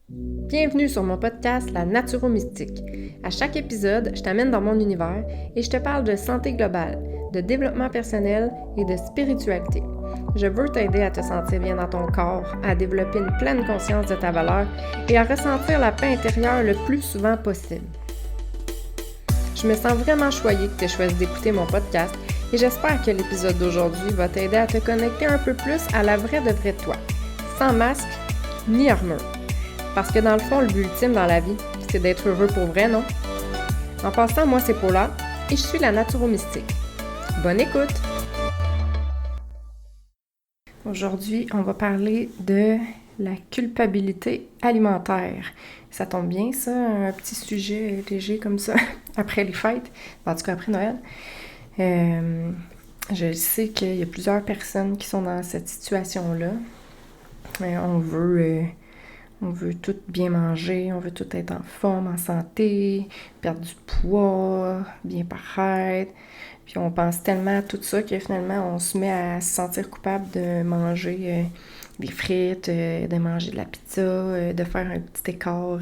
Bienvenue sur mon podcast La Naturo-Mystique. À chaque épisode, je t'amène dans mon univers et je te parle de santé globale, de développement personnel et de spiritualité. Je veux t'aider à te sentir bien dans ton corps, à développer une pleine conscience de ta valeur et à ressentir la paix intérieure le plus souvent possible. Je me sens vraiment choyée que tu aies choisi d'écouter mon podcast et j'espère que l'épisode d'aujourd'hui va t'aider à te connecter un peu plus à la vraie de vraie toi, sans masque ni armure. Parce que dans le fond, le but ultime dans la vie, c'est d'être heureux pour vrai, non? En passant, moi, c'est Paula et je suis la Naturo-Mystique. Bonne écoute! Aujourd'hui, on va parler de la culpabilité alimentaire. Ça tombe bien, ça, un petit sujet léger comme ça, après les fêtes, en tout cas après Noël. Je sais qu'il y a plusieurs personnes qui sont dans cette situation-là. On veut tout bien manger, on veut tout être en forme, en santé, perdre du poids, bien paraître. Puis on pense tellement à tout ça que finalement on se met à se sentir coupable de manger des frites, de manger de la pizza, de faire un petit écart.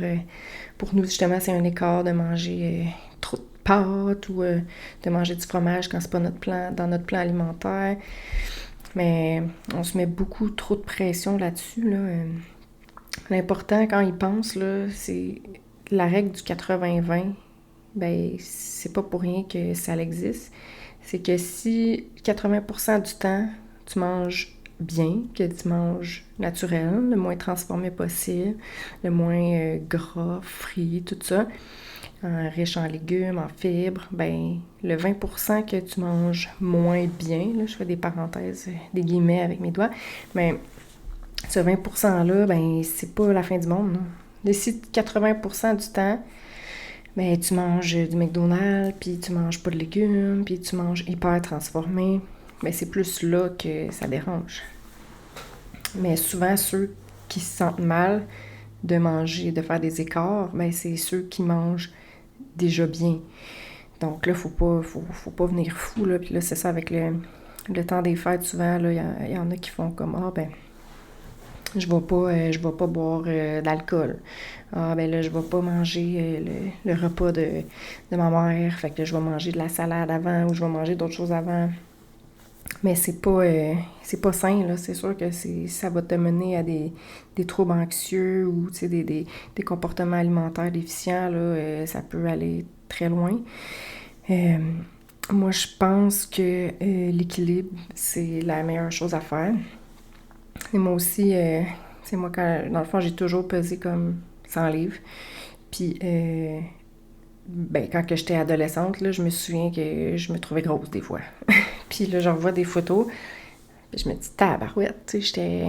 Pour nous, justement, c'est un écart de manger trop de pâtes ou de manger du fromage quand c'est pas dans notre plan alimentaire. Mais on se met beaucoup trop de pression là-dessus, là. L'important, quand ils pensent, là, c'est la règle du 80-20. Ben, c'est pas pour rien que ça existe. C'est que si 80% du temps, tu manges bien, que tu manges naturel, le moins transformé possible, le moins gras, frit, tout ça, riche en légumes, en fibres, ben, le 20% que tu manges moins bien, là, je fais des parenthèses, des guillemets avec mes doigts, mais ce 20%-là, ben, c'est pas la fin du monde, non? Mais si 80% du temps, ben, tu manges du McDonald's, puis tu manges pas de légumes, puis tu manges hyper transformé, ben, c'est plus là que ça dérange. Mais souvent, ceux qui se sentent mal de manger, de faire des écarts, ben, c'est ceux qui mangent déjà bien. Donc là, faut pas venir fou, là. Puis là, c'est ça, avec le temps des fêtes, souvent, là, il y en a qui font comme, ben, je vais pas boire d'alcool. Ah, ben là, je vais pas manger le repas de ma mère. Fait que là, je vais manger de la salade avant ou je vais manger d'autres choses avant. Mais c'est pas sain, là. C'est sûr que ça va te mener à des troubles anxieux ou, tu sais, des comportements alimentaires déficients, là. Ça peut aller très loin. Moi, je pense que l'équilibre, c'est la meilleure chose à faire. Et moi aussi, c'est moi, dans le fond, j'ai toujours pesé comme 100 livres. Puis, ben, quand que j'étais adolescente, là, je me souviens que je me trouvais grosse des fois. Puis là, je revois des photos, puis je me dis, tabarouette, tu sais,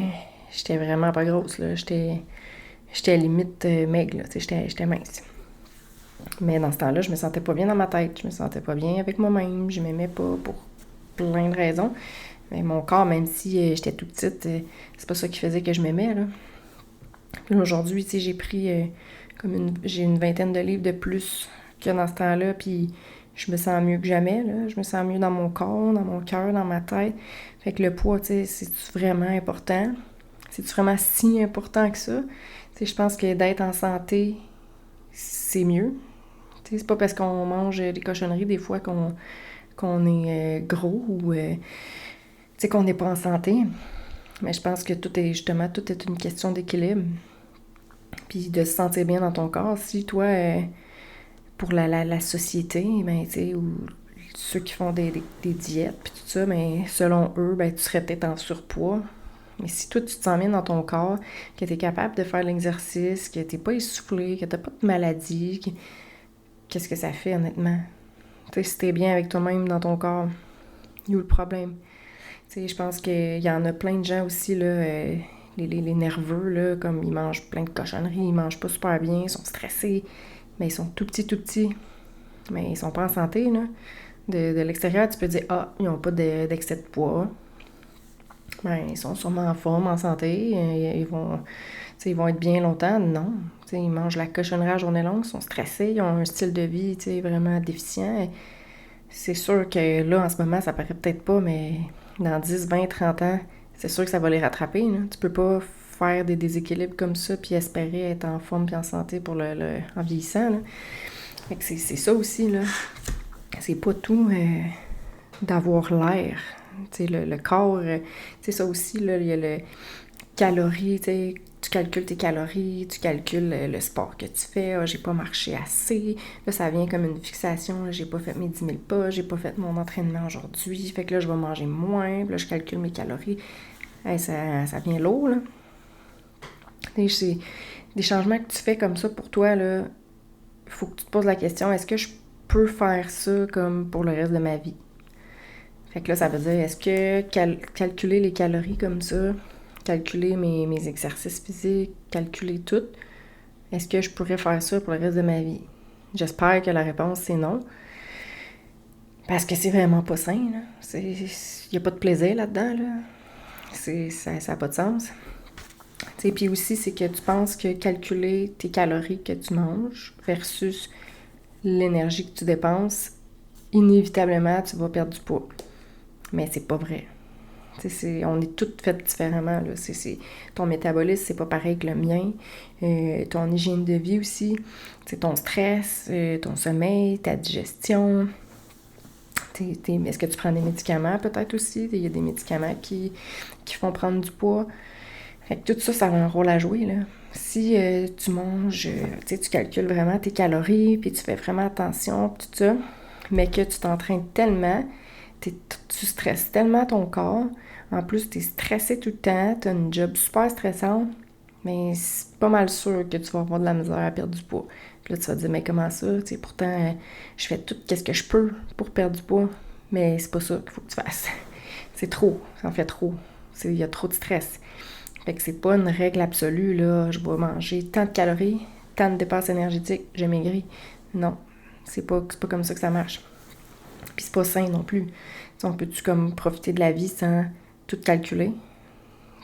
j'étais vraiment pas grosse, là. J'étais limite maigre, là, tu sais, j'étais mince. Mais dans ce temps-là, je me sentais pas bien dans ma tête, je me sentais pas bien avec moi-même, je m'aimais pas pour plein de raisons. Mais mon corps, même si j'étais toute petite, c'est pas ça qui faisait que je m'aimais, là. Puis aujourd'hui, tu sais, j'ai pris j'ai une vingtaine de livres de plus que dans ce temps-là, puis je me sens mieux que jamais, là. Je me sens mieux dans mon corps, dans mon cœur, dans ma tête. Fait que le poids, tu sais, c'est-tu vraiment important? C'est-tu vraiment si important que ça? Tu sais, je pense que d'être en santé, c'est mieux. Tu sais, c'est pas parce qu'on mange des cochonneries des fois qu'on est gros ou tu sais, qu'on n'est pas en santé. Mais je pense que tout est une question d'équilibre. Puis de se sentir bien dans ton corps. Si toi, pour la société, ben, tu sais, ou ceux qui font des diètes, puis tout ça, ben, selon eux, ben, tu serais peut-être en surpoids. Mais si toi, tu te sens bien dans ton corps, que tu es capable de faire l'exercice, que tu n'es pas essoufflé, que tu n'as pas de maladie, qu'est-ce que ça fait, honnêtement? Tu sais, si tu es bien avec toi-même dans ton corps, il y a le problème. Tu sais, je pense qu'il y en a plein de gens aussi, là, les nerveux, là, comme ils mangent plein de cochonneries, ils mangent pas super bien, ils sont stressés, mais ils sont tout petits, mais ils sont pas en santé, là. De l'extérieur, tu peux dire, ils n'ont pas d'excès de poids. Ben, ils sont sûrement en forme, en santé, ils vont être bien longtemps. Non, t'sais, ils mangent la cochonnerie à journée longue, ils sont stressés, ils ont un style de vie, vraiment déficient. Et c'est sûr que là, en ce moment, ça paraît peut-être pas, mais dans 10, 20, 30 ans, c'est sûr que ça va les rattraper, là. Tu peux pas faire des déséquilibres comme ça, puis espérer être en forme puis en santé pour en vieillissant, là. Fait que c'est ça aussi, là. C'est pas tout d'avoir l'air. Tu sais, le corps, tu sais, ça aussi, là, il y a le calories, tu sais, tu calcules tes calories, tu calcules le sport que tu fais, j'ai pas marché assez, là, ça vient comme une fixation, là, j'ai pas fait mes 10 000 pas, j'ai pas fait mon entraînement aujourd'hui, fait que là, je vais manger moins, puis là, je calcule mes calories. Hey, ça vient lourd, là. C'est des changements que tu fais comme ça pour toi, là, il faut que tu te poses la question, est-ce que je peux faire ça comme pour le reste de ma vie? Fait que là, ça veut dire, est-ce que calculer les calories comme ça, calculer mes exercices physiques, calculer tout, est-ce que je pourrais faire ça pour le reste de ma vie? J'espère que la réponse, c'est non. Parce que c'est vraiment pas sain, là. Il n'y a pas de plaisir là-dedans, là. Ça n'a pas de sens. Puis aussi, c'est que tu penses que calculer tes calories que tu manges versus l'énergie que tu dépenses, inévitablement, tu vas perdre du poids. Mais c'est pas vrai. On est toutes faites différemment. Là. Ton métabolisme, c'est pas pareil que le mien. Ton hygiène de vie aussi. Ton stress, ton sommeil, ta digestion. Est-ce que tu prends des médicaments peut-être aussi? Il y a des médicaments qui font prendre du poids. Fait que tout ça, ça a un rôle à jouer. Là. Si tu manges, tu calcules vraiment tes calories, puis tu fais vraiment attention, tout ça, mais que tu t'entraînes tellement, tu stresses tellement ton corps, en plus tu es stressé tout le temps, tu as une job super stressante, mais c'est pas mal sûr que tu vas avoir de la misère à perdre du poids. Puis là, tu vas te dire, mais comment ça? Pourtant, je fais tout ce que je peux pour perdre du poids, mais c'est pas ça qu'il faut que tu fasses. C'est trop, ça en fait trop. Il y a trop de stress. Fait que c'est pas une règle absolue, là, je vais manger tant de calories, tant de dépenses énergétiques, je maigris. Non, c'est pas comme ça que ça marche. Puis c'est pas sain non plus. T'sais, on peut-tu comme profiter de la vie sans tout calculer?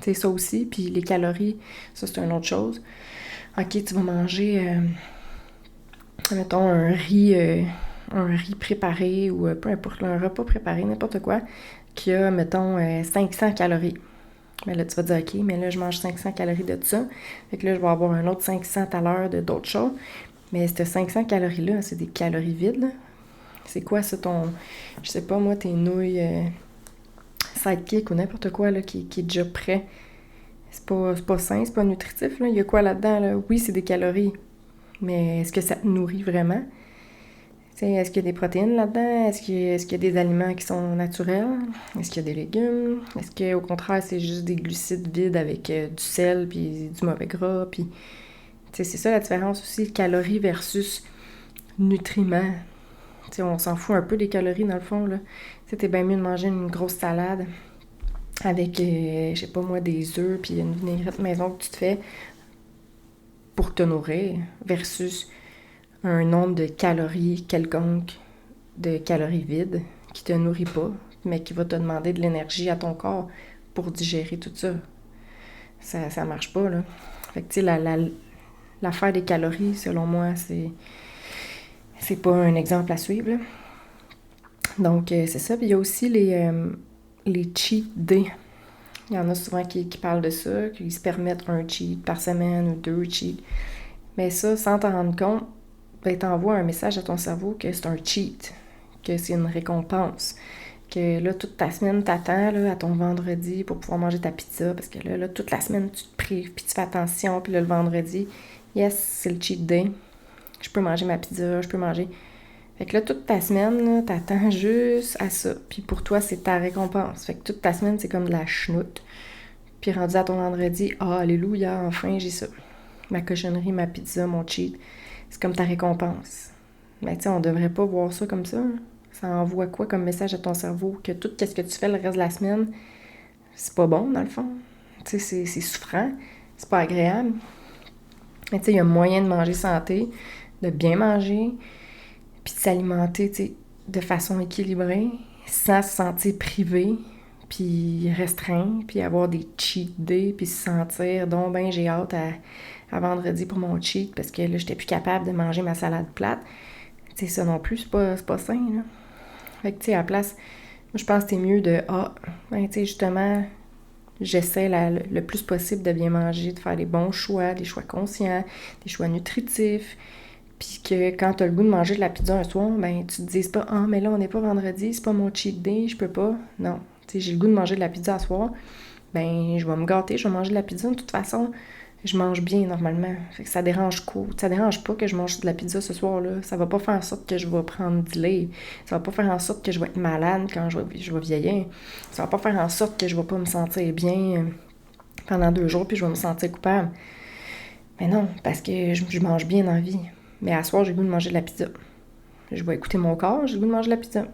C'est ça aussi. Puis les calories, ça c'est une autre chose. Ok, tu vas manger, mettons, un riz préparé ou peu importe, un repas préparé, n'importe quoi, qui a, mettons, 500 calories. Mais là, tu vas dire, ok, mais là, je mange 500 calories de ça. Fait que là, je vais avoir un autre 500 à l'heure d'autres choses. Mais ces 500 calories-là, c'est des calories vides, là. C'est quoi ça, je sais pas moi, tes nouilles sidekick ou n'importe quoi là, qui est déjà prêt. C'est pas sain, c'est pas nutritif. Là. Il y a quoi là-dedans? Là? Oui, c'est des calories, mais est-ce que ça te nourrit vraiment? Est-ce qu'il y a des protéines là-dedans? Est-ce qu'il y a des aliments qui sont naturels? Est-ce qu'il y a des légumes? Est-ce qu'au contraire, c'est juste des glucides vides avec du sel puis du mauvais gras? Puis, c'est ça la différence aussi, calories versus nutriments. T'sais, on s'en fout un peu des calories dans le fond. Là. T'es bien mieux de manger une grosse salade avec, je sais pas moi, des œufs puis une vinaigrette maison que tu te fais pour te nourrir versus un nombre de calories quelconque, de calories vides qui te nourrit pas, mais qui va te demander de l'énergie à ton corps pour digérer tout ça. Ça marche pas, là. Fait que tu sais, l'affaire des calories, selon moi, c'est pas un exemple à suivre, là. Donc, c'est ça. Puis il y a aussi les cheat days. Il y en a souvent qui parlent de ça, qui se permettent un cheat par semaine ou 2 cheats. Mais ça, sans t'en rendre compte, ben, t'envoies un message à ton cerveau que c'est un cheat, que c'est une récompense. Que là, toute ta semaine, t'attends là, à ton vendredi pour pouvoir manger ta pizza. Parce que là toute la semaine, tu te prives, puis tu fais attention. Puis là, le vendredi, yes, c'est le cheat day. Je peux manger ma pizza, je peux manger... Fait que là, toute ta semaine, là, t'attends juste à ça. Puis pour toi, c'est ta récompense. Fait que toute ta semaine, c'est comme de la chenoute. Puis rendu à ton vendredi, alléluia, enfin, j'ai ça. Ma cochonnerie, ma pizza, mon cheat. C'est comme ta récompense. Mais tu sais, on devrait pas voir ça comme ça. Hein. Ça envoie quoi comme message à ton cerveau? Que tout ce que tu fais le reste de la semaine, c'est pas bon, dans le fond. Tu sais, c'est souffrant. C'est pas agréable. Mais tu sais, il y a moyen de manger santé, de bien manger, puis de s'alimenter, de façon équilibrée, sans se sentir privé, puis restreint, puis avoir des cheat days, puis se sentir, donc ben j'ai hâte à vendredi pour mon cheat, parce que là, j'étais plus capable de manger ma salade plate. Tu sais, ça non plus, c'est pas sain, là. Fait que, tu sais, à la place, moi, je pense que c'est mieux de, tu sais, justement, j'essaie le plus possible de bien manger, de faire des bons choix, des choix conscients, des choix nutritifs. Puis que quand tu as le goût de manger de la pizza un soir, ben tu te dises pas « Ah, mais là, on n'est pas vendredi, c'est pas mon cheat day, je peux pas. » Non. Tu sais, j'ai le goût de manger de la pizza ce soir, ben je vais me gâter, je vais manger de la pizza. De toute façon, je mange bien normalement. Fait que ça dérange quoi? Ça dérange pas que je mange de la pizza ce soir-là. Ça va pas faire en sorte que je vais prendre du lait. Ça va pas faire en sorte que je vais être malade quand je vais vieillir. Ça va pas faire en sorte que je vais pas me sentir bien pendant 2 jours puis je vais me sentir coupable. Mais non, parce que je mange bien dans la vie. Mais à soir, j'ai le goût de manger de la pizza. Je vais écouter mon corps, j'ai le goût de manger de la pizza.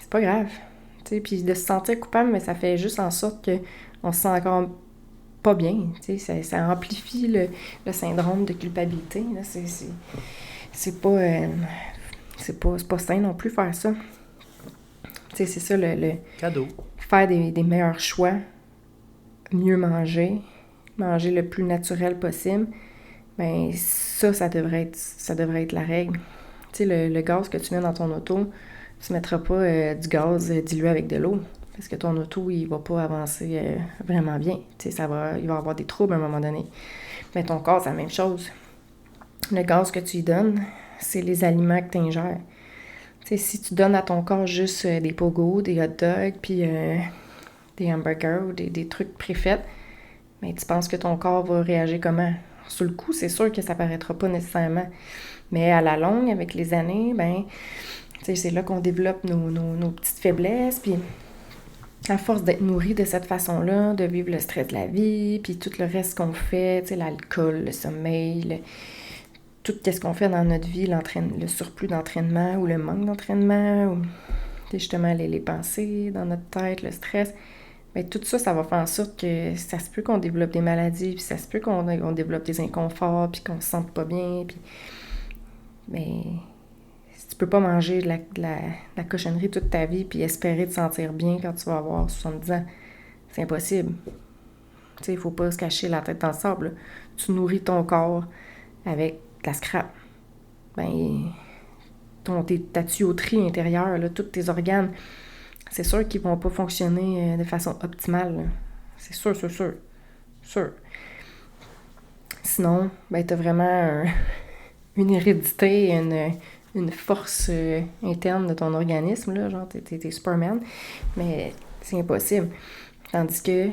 C'est pas grave. Puis de se sentir coupable, mais ça fait juste en sorte qu'on se sent encore pas bien. Ça amplifie le syndrome de culpabilité. Là. C'est pas, c'est pas sain non plus faire ça. C'est ça le cadeau. Faire des meilleurs choix, mieux manger le plus naturel possible. Ben ça devrait être la règle. Tu sais, le gaz que tu mets dans ton auto, tu ne mettras pas du gaz dilué avec de l'eau. Parce que ton auto, il va pas avancer vraiment bien. Tu sais, il va avoir des troubles à un moment donné. Mais ton corps, c'est la même chose. Le gaz que tu lui donnes, c'est les aliments que tu ingères. Tu sais, si tu donnes à ton corps juste des pogos, des hot dogs, puis des hamburgers ou des trucs préfaits, mais tu penses que ton corps va réagir comment? Sur le coup, c'est sûr que ça paraîtra pas nécessairement. Mais à la longue, avec les années, ben, c'est là qu'on développe nos petites faiblesses. Puis à force d'être nourri de cette façon-là, de vivre le stress de la vie, puis tout le reste qu'on fait, l'alcool, le sommeil, tout ce qu'on fait dans notre vie, le surplus d'entraînement ou le manque d'entraînement, ou justement les pensées dans notre tête, le stress, bien, tout ça, ça va faire en sorte que ça se peut qu'on développe des maladies, puis ça se peut qu'on développe des inconforts, puis qu'on se sente pas bien, puis... Mais si tu peux pas manger de la cochonnerie toute ta vie, puis espérer te sentir bien quand tu vas avoir 70 ans, c'est impossible. Tu sais, il faut pas se cacher la tête dans le sable. Là. Tu nourris ton corps avec de la scrap. Ben, ta tuyauterie intérieure, là, tous tes organes, c'est sûr qu'ils vont pas fonctionner de façon optimale. Là. C'est sûr. Sinon, ben, t'as vraiment une hérédité, une force interne de ton organisme, là, genre t'es Superman, mais c'est impossible. Tandis que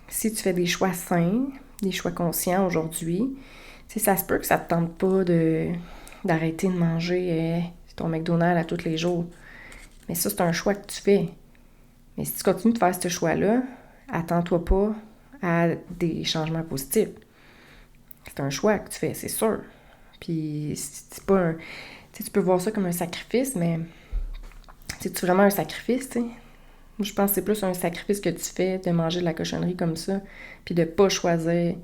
si tu fais des choix sains, des choix conscients aujourd'hui, ça se peut que ça te tente pas d'arrêter de manger ton McDonald's à tous les jours. Mais ça, c'est un choix que tu fais. Mais si tu continues de faire ce choix-là, attends-toi pas à des changements positifs. C'est un choix que tu fais, c'est sûr. Puis c'est pas tu peux voir ça comme un sacrifice, mais c'est-tu vraiment un sacrifice, tu sais? Je pense que c'est plus un sacrifice que tu fais de manger de la cochonnerie comme ça, puis de pas choisir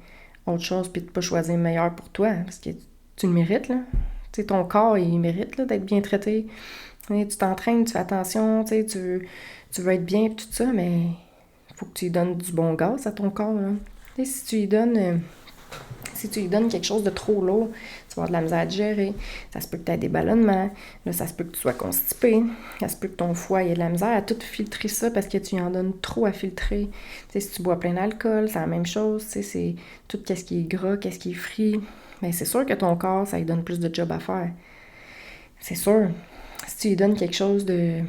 autre chose, puis de pas choisir meilleur pour toi, parce que tu le mérites, là. Tu sais, ton corps, il mérite, là, d'être bien traité. Tu t'entraînes, tu fais attention, tu sais, tu veux être bien, tout ça, mais il faut que tu lui donnes du bon gaz à ton corps, là. Tu sais, si tu lui donnes quelque chose de trop lourd, tu vas avoir de la misère à digérer. Ça se peut que tu aies des ballonnements. Là, ça se peut que tu sois constipé. Ça se peut que ton foie ait de la misère à tout filtrer ça parce que tu y en donnes trop à filtrer. Tu sais, si tu bois plein d'alcool, c'est la même chose. Tu sais, c'est tout ce qui est gras, qu'est-ce qui est frit. Mais c'est sûr que ton corps, ça lui donne plus de job à faire. C'est sûr. Si tu lui donnes quelque chose de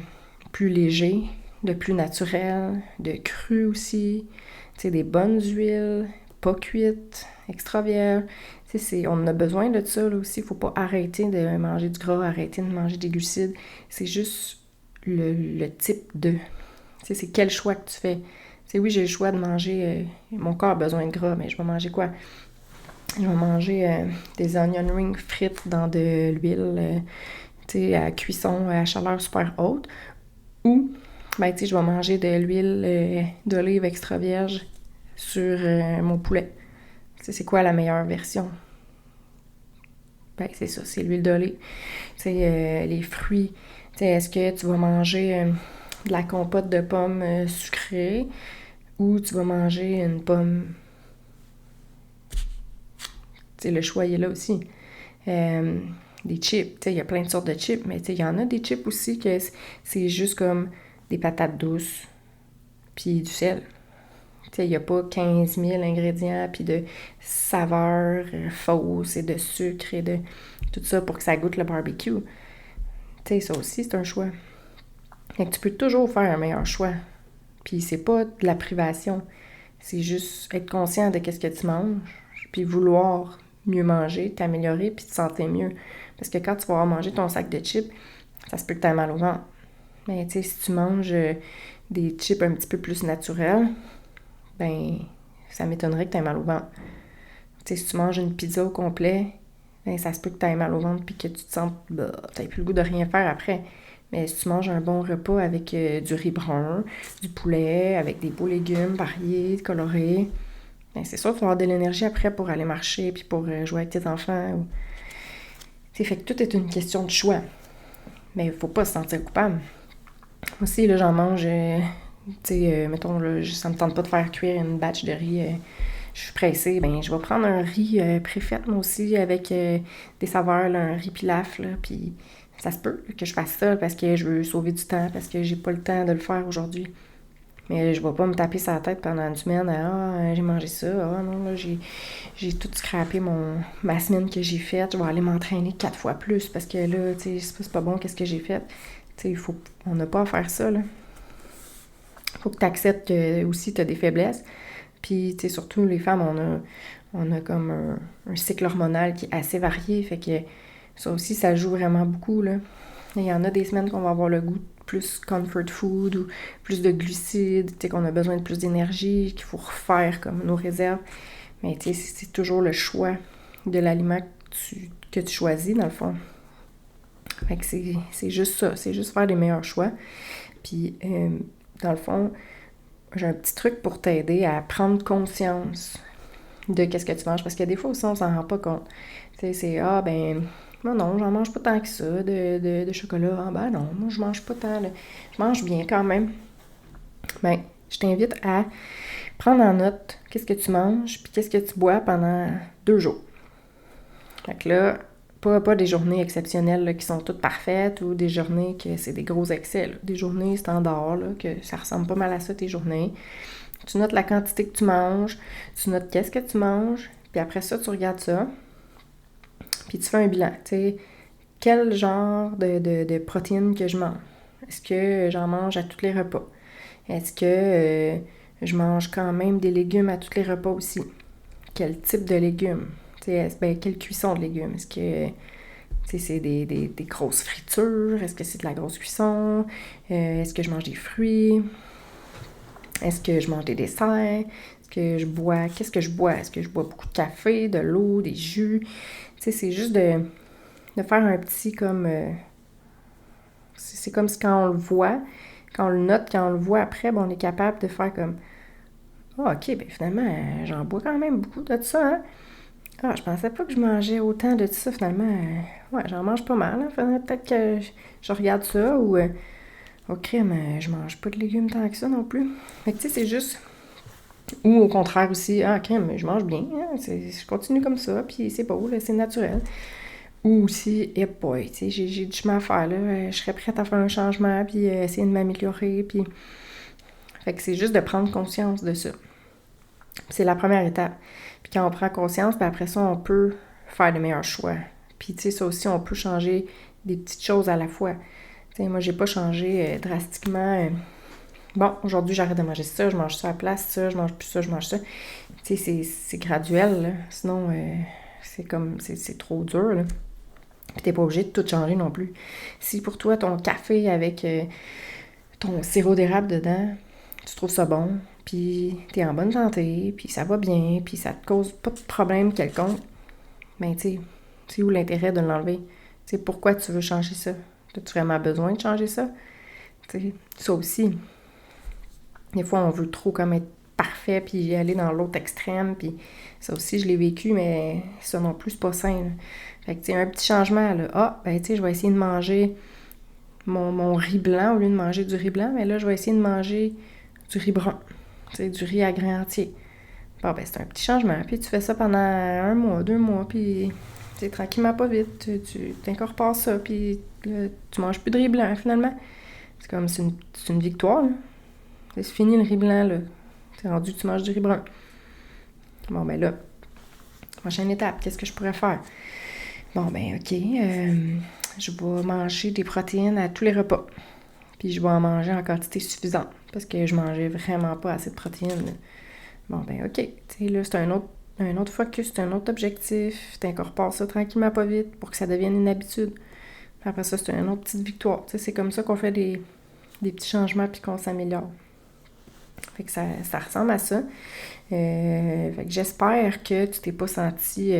plus léger, de plus naturel, de cru aussi, tu sais, des bonnes huiles, pas cuites, extra vierges. On en a besoin de ça là aussi. Il ne faut pas arrêter de manger du gras, arrêter de manger des glucides. C'est juste le type de... C'est quel choix que tu fais. Oui, j'ai le choix de manger... mon corps a besoin de gras, mais je vais manger quoi? Je vais manger des onion rings frites dans de l'huile à cuisson à chaleur super haute. Ou, je vais manger de l'huile d'olive extra vierge sur mon poulet. C'est quoi la meilleure version? Ben, c'est ça, c'est l'huile d'olive. Les fruits. Est-ce que tu vas manger de la compote de pommes sucrée ou tu vas manger une pomme... le choix il est là aussi. Des chips, il y a plein de sortes de chips, mais il y en a des chips aussi que c'est juste comme des patates douces puis du sel. Tu sais, il n'y a pas 15 000 ingrédients, puis de saveurs fausses et de sucre et de tout ça pour que ça goûte le barbecue. Tu sais, ça aussi, c'est un choix. Fait que tu peux toujours faire un meilleur choix. Puis c'est pas de la privation. C'est juste être conscient de qu'est-ce que tu manges, puis vouloir mieux manger, t'améliorer, puis te sentir mieux. Parce que quand tu vas avoir mangé ton sac de chips, ça se peut que tu aies mal au ventre. Mais tu sais, si tu manges des chips un petit peu plus naturels, ben ça m'étonnerait que tu aies mal au ventre. Tu sais, si tu manges une pizza au complet, ben ça se peut que tu aies mal au ventre puis que tu te sens, bah, tu n'as plus le goût de rien faire après. Mais si tu manges un bon repas avec du riz brun, du poulet, avec des beaux légumes variés, colorés, ben c'est sûr qu'il faut avoir de l'énergie après pour aller marcher puis pour jouer avec tes enfants. C'est fait que tout est une question de choix. Mais il faut pas se sentir coupable. Moi aussi, là, j'en mange, tu sais, mettons, là, ça me tente pas de faire cuire une batch de riz. Je suis pressée, ben je vais prendre un riz préfait, moi aussi, avec des saveurs, là, un riz pilaf, là, puis ça se peut que je fasse ça parce que je veux sauver du temps, parce que j'ai pas le temps de le faire aujourd'hui. Mais je vais pas me taper sur la tête pendant une semaine. Ah, j'ai mangé ça. Ah non, là, j'ai tout scrappé ma semaine que j'ai faite. Je vais aller m'entraîner 4 fois plus parce que là, tu sais, c'est pas bon, qu'est-ce que j'ai fait. Tu sais, on n'a pas à faire ça, là. Faut que tu acceptes que aussi tu as des faiblesses. Puis, tu sais, surtout les femmes, on a comme un cycle hormonal qui est assez varié. Fait que ça aussi, ça joue vraiment beaucoup, là. Il y en a des semaines qu'on va avoir le goût plus comfort food ou plus de glucides, tu sais, qu'on a besoin de plus d'énergie, qu'il faut refaire comme nos réserves. Mais tu sais, c'est toujours le choix de l'aliment que tu choisis, dans le fond. Fait que c'est juste ça, c'est juste faire les meilleurs choix. Puis, dans le fond, j'ai un petit truc pour t'aider à prendre conscience de qu'est-ce que tu manges. Parce que des fois aussi, on s'en rend pas compte. Tu sais, c'est, ah ben, moi non, j'en mange pas tant que ça de chocolat. Ah ben non, moi je mange pas tant. Je mange bien quand même. Ben, je t'invite à prendre en note qu'est-ce que tu manges puis qu'est-ce que tu bois pendant 2 jours. Fait que là, pas des journées exceptionnelles là, qui sont toutes parfaites ou des journées que c'est des gros excès. Là. Des journées standards, là, que ça ressemble pas mal à ça tes journées. Tu notes la quantité que tu manges, tu notes qu'est-ce que tu manges, puis après ça, tu regardes ça, puis tu fais un bilan. Tu sais, quel genre de protéines que je mange? Est-ce que j'en mange à tous les repas? Est-ce que je mange quand même des légumes à tous les repas aussi? Quel type de légumes? Ben, quelle cuisson de légumes? Est-ce que c'est des grosses fritures? Est-ce que c'est de la grosse cuisson? Est-ce que je mange des fruits? Est-ce que je mange des desserts? Est-ce que je bois? Qu'est-ce que je bois? Est-ce que je bois beaucoup de café, de l'eau, des jus? C'est juste de faire un petit comme... c'est comme si quand on le voit, quand on le note, quand on le voit après, ben, on est capable de faire comme... Ah, ok, ben finalement, j'en bois quand même beaucoup de ça, hein? Ah, je pensais pas que je mangeais autant de ça, finalement. Ouais, j'en mange pas mal, hein? Faudrait peut-être que je regarde ça, ou... au crème, je mange pas de légumes tant que ça non plus. Fait que tu sais, c'est juste... Ou au contraire aussi, ah, crème, je mange bien, hein? Je continue comme ça, puis c'est beau, là, c'est naturel. Ou aussi, eh boy, tu sais, j'ai du chemin à faire, là. Je serais prête à faire un changement, puis essayer de m'améliorer, puis... Fait que c'est juste de prendre conscience de ça. C'est la première étape. Puis quand on prend conscience, puis après ça, on peut faire les meilleurs choix. Puis tu sais, ça aussi, on peut changer des petites choses à la fois. Tu sais, moi, j'ai pas changé drastiquement. Bon, aujourd'hui, j'arrête de manger ça, je mange ça à la place, ça, je mange plus ça, je mange ça. Tu sais, c'est graduel, là. Sinon, c'est comme, c'est trop dur, là. Puis t'es pas obligé de tout changer non plus. Si pour toi, ton café avec ton sirop d'érable dedans, tu trouves ça bon, puis t'es en bonne santé, puis ça va bien, puis ça te cause pas de problème quelconque, ben tu sais, c'est où l'intérêt de l'enlever? Tu sais, pourquoi tu veux changer ça? As-tu vraiment besoin de changer ça? Tu sais, ça aussi. Des fois, on veut trop comme être parfait, puis aller dans l'autre extrême, puis ça aussi, je l'ai vécu, mais ça non plus, c'est pas sain, là. Fait que, tu sais, un petit changement, là. Ah, ben, tu sais, je vais essayer de manger mon riz blanc au lieu de manger du riz blanc, mais là, je vais essayer de manger du riz brun, tu sais, du riz à grains entiers. Bon, ben, c'est un petit changement, puis tu fais ça pendant 1 mois, 2 mois, puis, tu sais, tranquillement, pas vite, tu t'incorpores ça, puis là, tu manges plus de riz blanc, finalement. C'est comme, c'est une victoire, là. C'est fini le riz blanc, là. C'est rendu que tu manges du riz brun. Bon, ben là, prochaine étape, qu'est-ce que je pourrais faire? Bon, ben OK, je vais manger des protéines à tous les repas. Puis je vais en manger en quantité suffisante parce que je mangeais vraiment pas assez de protéines. Bon, ben OK, tu sais, là, c'est un autre focus, c'est un autre objectif. T'incorpores ça tranquillement, pas vite pour que ça devienne une habitude. Puis après ça, c'est une autre petite victoire. Tu sais, c'est comme ça qu'on fait des petits changements puis qu'on s'améliore. Fait que ça ressemble à ça. Fait que j'espère que tu t'es pas senti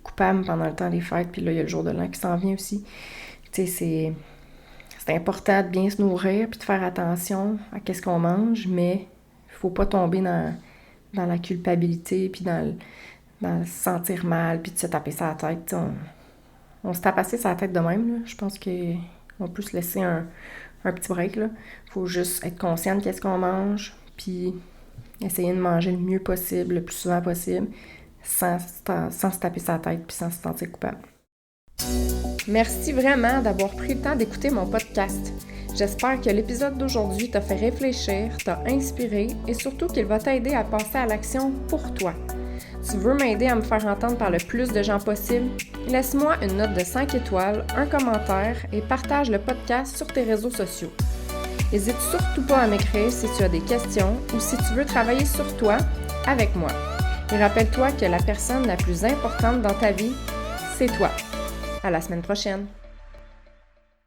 coupable pendant le temps des fêtes. Puis là, il y a le jour de l'an qui s'en vient aussi. Tu sais, c'est important de bien se nourrir puis de faire attention à qu'est-ce qu'on mange, mais il faut pas tomber dans la culpabilité puis dans se sentir mal puis de se taper sa tête. On se tape assez sa tête de même, là. Je pense qu'on peut se laisser un petit break, là. Faut juste être conscient de qu'est-ce qu'on mange puis essayer de manger le mieux possible, le plus souvent possible, sans se taper sa tête puis sans se sentir coupable. Merci vraiment d'avoir pris le temps d'écouter mon podcast. J'espère que l'épisode d'aujourd'hui t'a fait réfléchir, t'a inspiré et surtout qu'il va t'aider à passer à l'action pour toi. Tu veux m'aider à me faire entendre par le plus de gens possible? Laisse-moi une note de 5 étoiles, un commentaire et partage le podcast sur tes réseaux sociaux. N'hésite surtout pas à m'écrire si tu as des questions ou si tu veux travailler sur toi avec moi. Et rappelle-toi que la personne la plus importante dans ta vie, c'est toi. À la semaine prochaine!